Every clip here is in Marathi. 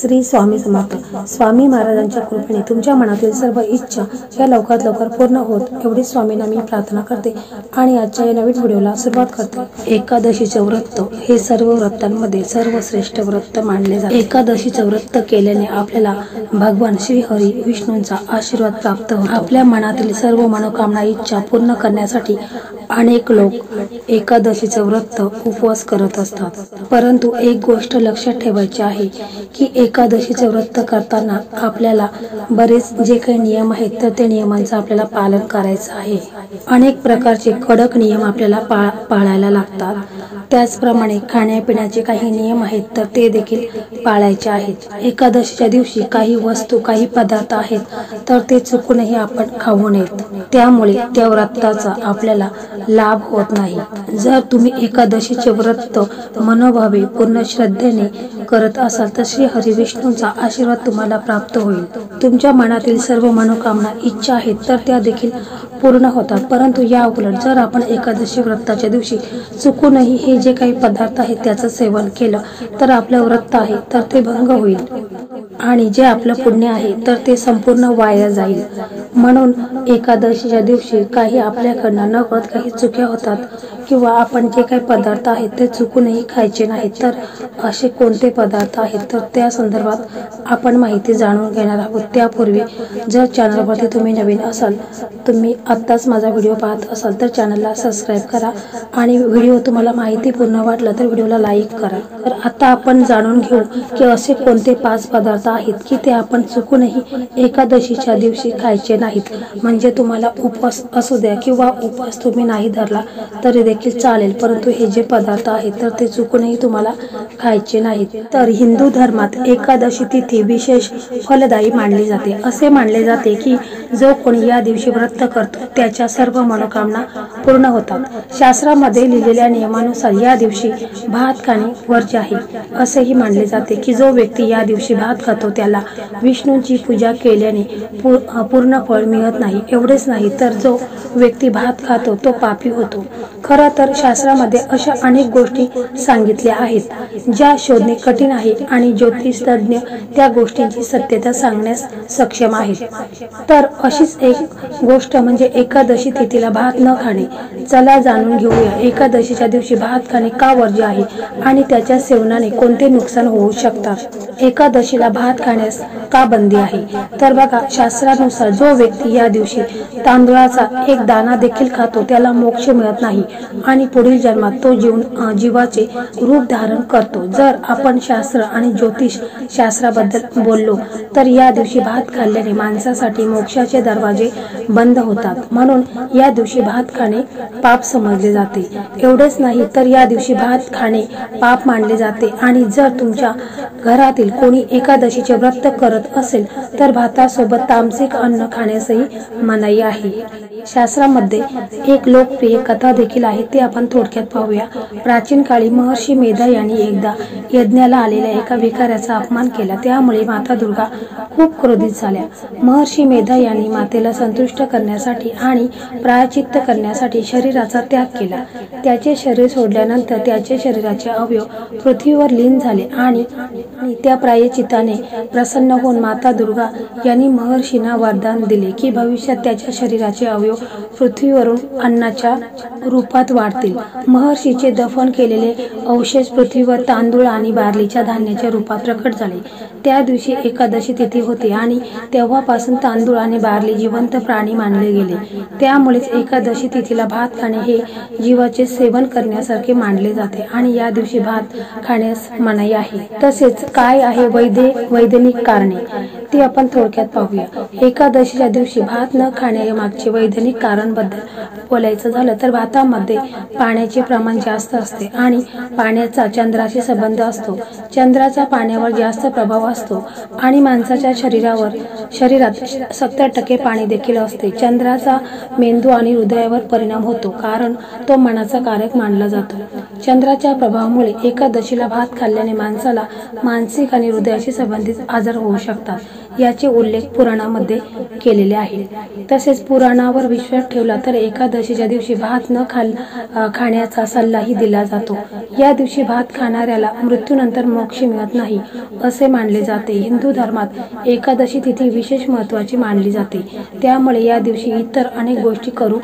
श्री स्वामी समर्थ. स्वामी महाराजांच्या कृपेने तुमच्या मनातील सर्व इच्छा या लवकरात लवकर पूर्ण होत एवढी स्वामींना मी प्रार्थना करते आणि आजच्या या नवीन व्हिडिओला सुरुवात करते. एकादशीचे व्रत हे सर्व व्रतांमध्ये सर्वश्रेष्ठ व्रत मानले जाते. एकादशीचे व्रत केल्याने आपल्याला भगवान श्री हरी विष्णूंचा आशीर्वाद प्राप्त होतो. आपल्या मनातील सर्व मनोकामना इच्छा पूर्ण करण्यासाठी अनेक लोक एकादशीचे व्रत उपवास करत असतात. परंतु एक गोष्ट लक्षात ठेवायची आहे की एकादशीचे व्रत करताना आपल्याला बरेच जे काही नियम आहेत तर ते नियमांचं आपल्याला पालन करायचं आहे. अनेक प्रकारचे कडक नियम आपल्याला पाळायला लागतात. त्याचप्रमाणे खाण्यापिण्याचे काही नियम आहेत तर ते देखील पाळायचे आहेत. एकादशीच्या दिवशी काही वस्तू काही पदार्थ आहेत तर ते चुकूनही आपण खाऊ नयेत. त्यामुळे त्या व्रताचा आपल्याला लाभ होत नाही. जर तुम्ही एकादशीचे व्रत मनोभावे पूर्ण श्रद्धेने करत असाल तर श्री हरी विष्णूंचा आशीर्वाद तुम्हाला प्राप्त होईल. तुमच्या मनातील सर्व मनोकामना इच्छा आहेत तर त्या देखील पूर्ण होतात. परंतु या उलट जर आपण एकादशी व्रताच्या दिवशी चुकूनही हे जे काही पदार्थ आहेत त्याचं सेवन केलं तर आपलं व्रत आहे तर ते भंग होईल आणि जे आपलं पुण्य आहे तर ते संपूर्ण वाया जाईल. म्हणून एकादशीच्या दिवशी काही आपल्याकडनं नकळत काही चुक्या होतात किंवा आपण जे काही पदार्थ आहेत ते चुकूनही खायचे नाहीत. तर असे कोणते पदार्थ आहेत तर त्या संदर्भात आपण माहिती जाणून घेणार आहोत. त्यापूर्वी जर चॅनलवरती तुम्ही नवीन असाल, तुम्ही आत्ताच माझा व्हिडिओ पाहत असाल तर चॅनलला सबस्क्राईब करा आणि व्हिडिओ तुम्हाला माहितीपूर्ण वाटला तर व्हिडिओला लाईक करा. तर आता आपण जाणून घेऊ की असे कोणते 5 पदार्थ आहेत की ते आपण चुकूनही एकादशीच्या दिवशी खायचे नाहीत. म्हणजे तुम्हाला उपवास असू द्या किंवा उपवास तुम्ही नाही धरला तरी देखील चालेल, परंतु हे जे पदार्थ आहेत तर ते चुकूनही तुम्हाला खायचे नाहीत. तर हिंदू धर्मात एकादशी तिथी विशेष फलदायी मानली जाते. असे मानले जाते की जो कोणी या दिवशी व्रत करतो त्याच्या सर्व मनोकामना पूर्ण होतात. शास्त्रामध्ये लिहिलेल्या नियमानुसार या दिवशी भात खाणे वर्ज्य आहे. असेही मानले जाते की जो व्यक्ती या दिवशी भात खातो त्याला विष्णूंची पूजा केल्याने पूर्ण फळ मिळत नाही. एवढेच नाही तर जो व्यक्ती भात खातो तो पापी होतो. खरं तर शास्त्रामध्ये अशा अनेक गोष्टी सांगितल्या आहेत ज्या शोधणे कठीण आहे आणि ज्योतिषतज्ञ त्या गोष्टींची सत्यता सांगण्यास सक्षम आहेत. तर अशीच एक गोष्ट म्हणजे एकादशी तिथीला भात न खाणे. चला जाणून घेऊया एकादशीच्या दिवशी भात खाणे का वर्ज्य आहे आणि त्याच्या सेवनाने कोणते नुकसान होऊ शकतात. एकादशीला भात खाण्यास का बंदी आहे? तर बघा, शास्त्रानुसार जो व्यक्ती या दिवशी तांदूळाचा एक दाणा देखील खातो त्याला मोक्ष मिळत नाही आणि पुढील जन्मात तो जीवाचे रूप धारण करतो. जर आपण शास्त्र आणि ज्योतिष शास्त्राबद्दल बोललो तर या दिवशी भात खाल्ल्याने माणसासाठी मोक्षाचे दरवाजे बंद होतात. म्हणून या दिवशी भात खाणे पाप समजले जाते. एवढेच नाही तर या दिवशी भात खाणे पाप मानले जाते आणि जर तुमच्या घरातील कोणी एकादशीचे व्रत करत असेल तर भातासोबत तामसिक अन्न खाण्यासही मनाई आहे. शास्त्रामध्ये एक लोकप्रिय कथा देखील आहे, ते आपण थोडक्यात पाहूया. प्राचीन काळी महर्षी मेधा यांनी एकदा यज्ञाला आलेल्या एका भिकाऱ्याचा अपमान केला. त्यामुळे माता दुर्गा खूप क्रोधित झाल्या. महर्षी मेधा यांनी मातेला संतुष्ट करण्यासाठी आणि प्रायश्चित्त करण्यासाठी शरीराचा त्याग केला. त्याचे शरीर सोडल्यानंतर त्याचे शरीराचे अवयव पृथ्वीवर लीन झाले आणि त्या प्रायश्चित्ताने प्रसन्न होऊन माता दुर्गा यांनी महर्षींना वरदान दिले की भविष्यात त्याच्या शरीराचे अवयव पृथ्वीवरून अन्नाच्या रूपात वाढतील. महर्षीचे दफन केलेले अवशेष पृथ्वीवर तांदूळ आणि बार्लीच्या धान्याच्या रूपात प्रकट झाले. त्या दिवशी एकादशी तिथी होती आणि तेव्हापासून तांदूळ आणि बार्ली जिवंत प्राणी मानले गेले. त्यामुळेच एकादशी तिथीला भात खाणे हे जीवाचे सेवन करण्यासारखे मानले जाते आणि या दिवशी भात खाण्यास मनाई आहे. तसेच काय आहे वैज्ञानिक कारणे ती आपण थोडक्यात पाहूया. एकादशीच्या दिवशी भात न खाण्यामागचे वैज्ञानिक कारण बद्दल बोलायचं झालं तर भातामध्ये पाण्याचे प्रमाण जास्त असते आणि पाण्याचा चंद्राशी संबंध असतो. चंद्राचा पाण्यावर जास्त प्रभाव असतो आणि माणसाच्या शरीरात 70% पाणी देखील असते. चंद्राचा मेंदू आणि हृदयावर परिणाम होतो कारण तो मनाचा कारक मानला जातो. चंद्राच्या प्रभावामुळे एकादशीला भात खाल्ल्याने माणसाला मानसिक आणि हृदयाशी संबंधित आजार होऊ शकतात. याचे उल्लेख पुराणामध्ये केलेले आहे. तसेच पुराणावर विश्वास ठेवला तर एकादशीच्या दिवशी भात न खाण्याचा सल्लाही दिला जातो। या दिवशी भात खाणाऱ्याला मृत्यूनंतर मोक्ष मिळत नाही असे मानले जाते। हिंदू धर्मात एकादशी तिथी विशेष महत्त्वाची मानली जाते, त्यामुळे या दिवशी इतर अनेक गोष्टी करू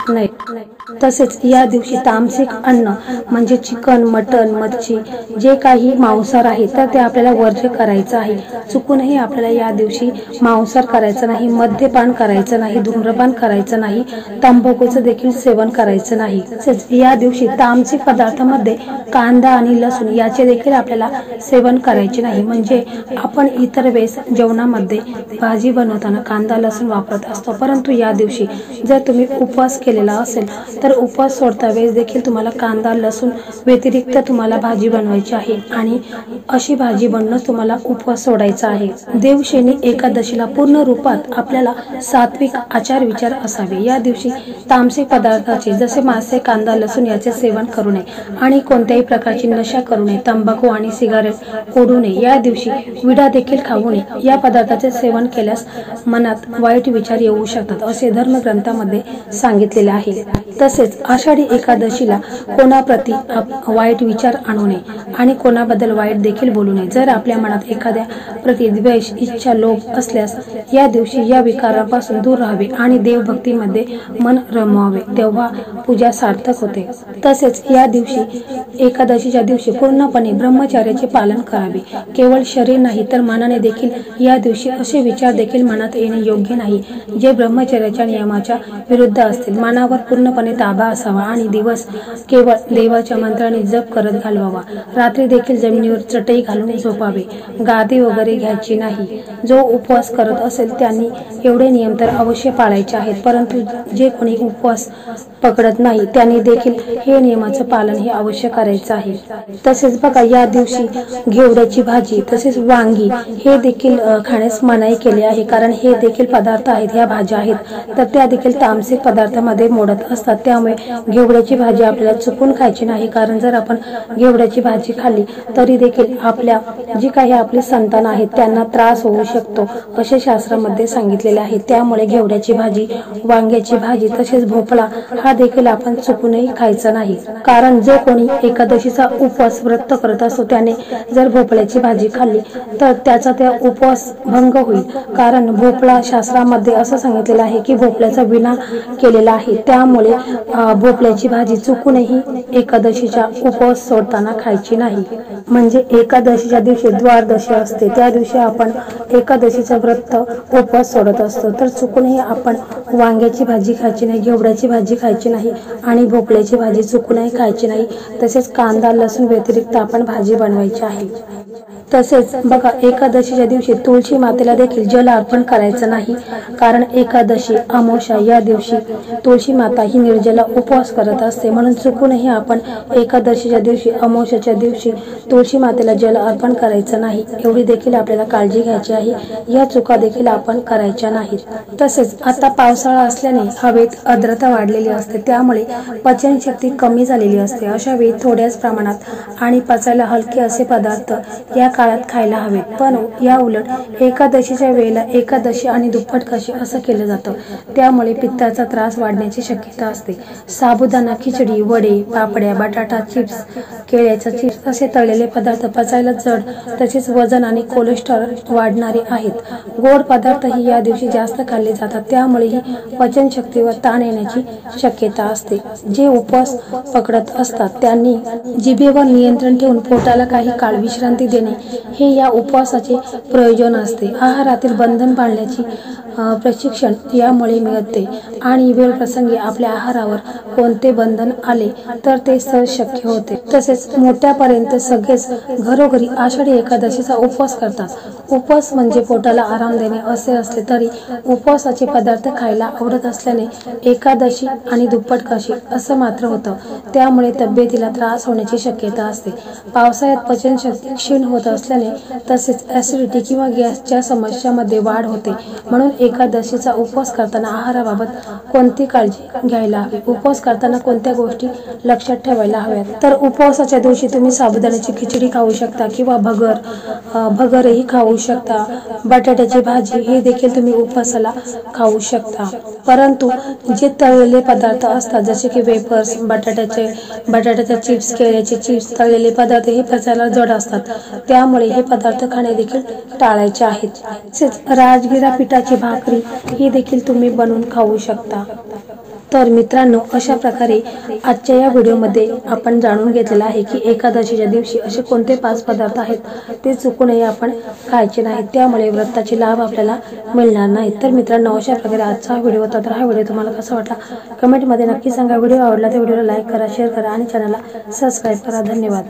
नयेत। तसेच या दिवशी तामसिक अन्न म्हणजे चिकन, मटण, मच्छी जे काही मांसाहार आहे तर ते आपल्याला वर्ज्य करायचं आहे। चुकूनही आपल्याला या दिवशी मांसाहार करायचं नाही, मद्यपान करायचं नाही, धूम्रपान करायचं नाही, तंबाखूचं देखील सेवन करायचं नाही। तसेच या दिवशी तामसिक पदार्थामध्ये कांदा आणि लसूण याचे देखील आपल्याला सेवन करायचे नाही। म्हणजे आपण इतर वेळेस जेवणामध्ये भाजी बनवताना कांदा लसूण वापरत असतो, परंतु या दिवशी जर तुम्ही उपवास केलेला असेल तर उपवास सोडता वेळेस देखील तुम्हाला कांदा लसूण व्यतिरिक्त तुम्हाला भाजी बनवायची आहे आणि अशी भाजी बनवूनच तुम्हाला उपवास सोडायचा आहे। देवशेनी एकादशीला पूर्ण रूपात आपल्याला सात्विक आचार विचार असावे। या दिवशी तामसिक पदार्थाचे जसे मासे, कांदा लसूण याचे सेवन करू नये आणि कोणत्याही प्रकारची नशा करू नये, तंबाखू आणि सिगारेट ओढू नये। या दिवशी विडा देखील खाऊ नये। या पदार्थाचे सेवन केल्यास मनात वाईट विचार येऊ शकतात असे धर्मग्रंथामध्ये सांगितलेले आहे। तसेच आषाढी एकादशीला कोणाप्रती वाईट विचार आणू नये आणि कोणाबद्दल वाईट देखील बोलू नये। जर आपल्या मनात एखाद्या प्रति द्वेष, इच्छा, लोभ असल्यास या दिवशी या विकारापासून दूर राहावे आणि देवभक्तीमध्ये मन रमवावे, तेव्हा पूजा सार्थक होते। तसेच या दिवशी एकादशीच्या दिवशी पूर्णपणे ब्रह्मचर्याचे पालन करावे। केवळ शरीर नाही तर मनाने देखील या दिवशी असे विचार देखील मनात येणे योग्य नाही जे ब्रह्मचर्याच्या नियमाच्या विरुद्ध असतील। मनावर पूर्णपणे ताबा असावा आणि दिवस केवळ देवाच्या मंत्राने जप करत घालवावा। रात्री देखील जमिनीवर चटई घालून झोपावे, गादी वगैरे घ्यायची नाही। जो उपवास करत असेल त्यांनी एवढे नियम तर अवश्य पाळायचे आहेत, परंतु जे कोणी उपवास पकडत नाही त्यांनी देखील हे नियमाचं पालन हे अवश्य करायचं आहे। तसेच बघा या दिवशी घेवड्याची भाजी तसेच वांगी हे देखील खाण्यास मनाई केली आहे, कारण हे देखील पदार्थ आहेत, ह्या भाज्या आहेत तर त्या देखील तामसिक पदार्थामध्ये मोडत असतात। त्यामुळे घेवड्याची भाजी आपल्याला चुकून खायची नाही, कारण जर आपण घेवड्याची भाजी खाल्ली तरी देखील आपल्या जी काही आपली संतान आहेत त्यांना त्रास होऊ शकतो असे शास्त्रामध्ये सांगितलेले आहे। त्यामुळे घेवड्याची भाजी, वांग्याची भाजी तसेच भोपळा हा देखील आपण चुकूनही खायचा नाही, कारण जो कोणी एकादशीचा उपवास व्रत करत असतो त्याने जर भोपळ्याची भाजी खाल्ली तर त्याचा त्या उपवास भंग होईल, कारण भोपळा शास्त्रामध्ये असं सांगितलेलं आहे की भोपळ्याचा विना केलेला आहे। त्यामुळे भोपळ्याची भाजी चुकूनही एकादशीच्या उपवास सोडताना खायची नाही। म्हणजे एकादशीच्या दिवशी द्वादशी असते, त्या दिवशी आपण एकादशीचा व्रत उपवास सोडत असतो, तर चुकूनही आपण वांग्याची भाजी खायची नाही, घेवड्याची भाजी खायची नाही आणि भोपळ्याची भाजी चुकूनही खायची नाही। तसेच कांदा लसूण व्यतिरिक्त आपण भाजी बनवायची आहे। तसेच बघा एकादशीच्या दिवशी तुळशी मातेला देखील जल अर्पण करायचं नाही, कारण एकादशी अमावस्या या दिवशी तुळशी माता ही निर्जला उपवास करत असते, म्हणून चुकूनही आपण एकादशीच्या दिवशी अमावस्याच्या दिवशी तुळशी मातेला जल अर्पण करायचं नाही, एवढी देखील आपल्याला काळजी घ्यायची आहे। या चुका देखील आपण करायच्या नाहीत। तसेच आता पावसाळा असल्याने हवेत आर्द्रता वाढलेली असते, त्यामुळे पचनशक्ती कमी झालेली असते। अशा वेळी थोड्याच प्रमाणात आणि पचायला हलके असे पदार्थ या काळात खायला हवेत, पण या उलट एकादशीच्या वेळेला एकादशी आणि दुप्पट कशी असं केलं जातं, त्यामुळे पित्ताचा त्रास वाढण्याची शक्यता असते। साबुदाणा खिचडी, वडे, पापड्या, बटाटा चिप्स, केळ्याचा चिप्स असे तळलेले पदार्थ पचायला जड तसेच वजन आणि कोलेस्टेरॉल वाढणारे आहेत। गोड पदार्थही या दिवशी जास्त खाल्ले जातात, त्यामुळेही पचनशक्तीवर ताण येण्याची शक्यता असते। जे उपवास पकडत असतात त्यांनी जिभेवर नियंत्रण ठेवून पोटाला काही काळ विश्रांती देणे हे या उपवासाचे प्रयोजन असते। आहारातील बंधन पाळण्याची प्रशिक्षण यामुळे मिळते आणि वेळ प्रसंगी आपल्या आहारावर कोणते बंधन आले तर ते सहज शक्य होते। तसेच मोठ्यापर्यंत सगळेच घरोघरी आषाढी एकादशीचा उपवास करतात। उपवास म्हणजे पोटाला आराम देणे असे असले तरी उपवासाचे पदार्थ खायला आवडत असल्याने एकादशी आणि दुप्पट कर्कशी असं मात्र होतं, त्यामुळे तब्येतीला त्रास होण्याची शक्यता असते. पावसाळ्यात पचनशक्ती क्षीण होत असल्याने तसेच ऍसिडिटी किंवा गॅसच्या समस्यामध्ये वाढ होते. म्हणून एकादशीचा उपवास करताना आहाराबाबत कोणती काळजी घ्यायला हवी, उपवास करताना कोणत्या गोष्टी लक्षात ठेवायला हव्यात. तर उपवासाच्या दिवशी तुम्ही साबुदाण्याची खिचडी खाऊ शकता किंवा भगरही खाऊ शकता. बटाट्याची भाजी हे देखील तुम्ही उपवासाला खाऊ शकता. परंतु जे तळलेले पदार्थ असतात जसे की वेफर्स, बटाट्याचे चिप्स, केळ्याचे चिप्स, तळलेले पदार्थ हे पचायला जड असतात, त्यामुळे हे पदार्थ खाणे देखील टाळायचे आहेत. तसेच राजगिरा पिठाची भाकरी ही देखील तुम्ही बनवून खाऊ शकता. तर मित्रांनो, अशा प्रकारे आजच्या या व्हिडिओमध्ये आपण जाणून घेतलेलं आहे की एकादशीच्या दिवशी असे कोणते 5 पदार्थ आहेत ते चुकूनही आपण खायचे नाहीत, त्यामुळे व्रताचे लाभ आपल्याला मिळणार नाहीत. तर मित्रांनो, अशा प्रकारे आजचा व्हिडिओ होता. तर हा व्हिडिओ तुम्हाला कसा वाटला कमेंटमध्ये नक्की सांगा. व्हिडिओ आवडला तर व्हिडिओला लाईक करा, शेअर करा आणि चॅनलला सबस्क्राईब करा. धन्यवाद.